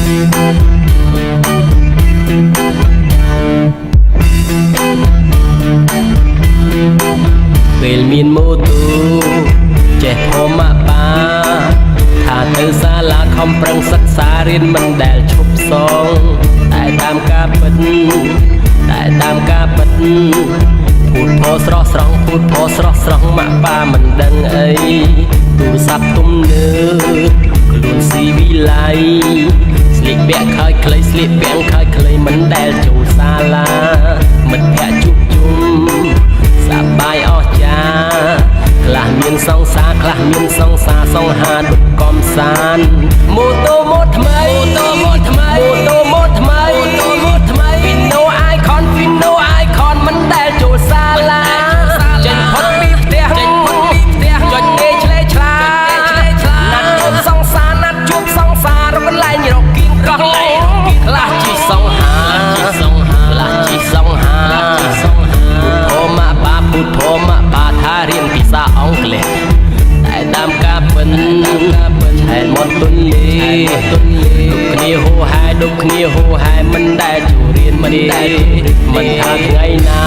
ពេលមានម៉ូតូចេះធម្មតាថាទៅសាលាខំប្រឹងសិក្សារៀនមិនដែលឈប់សងតែតាមការពិតพูดพอស្រស់ស្រង់พูดพอស្រស់ស្រង់ម៉ាក់ប៉ាមិនដឹងអីទូរស័ព្ទទំនើបខ្លួនស៊ីវិល័យស្លៀកពាក់ខើចខ្លីស្លៀកពាក់ខើចខ្លីមិនដែលចូលសាលាមិត្តភក្តិជួបជុំសប្បាយអស្ចារ្យខ្លះមានសង្សារខ្លះមានសង្សារសង្ហាដុតកំសាន្តម៉ូតូម៉ូតថ្មីFino icon មិនដែលចូលសាលាចេញផុតពីផ្ទះចុចគេឆ្លេឆ្លាណាត់ជួបសង្សាររកន្លែងរកគៀងកោះខ្លះជីសង្ហាពុទ្ធភមបាថារៀនភាសាអង់គ្លេសតែតាមការពិនហែមត់ទុនលេគ្នាហូហែមិនដែលចូលរៀនមិនថាថ្ងៃណា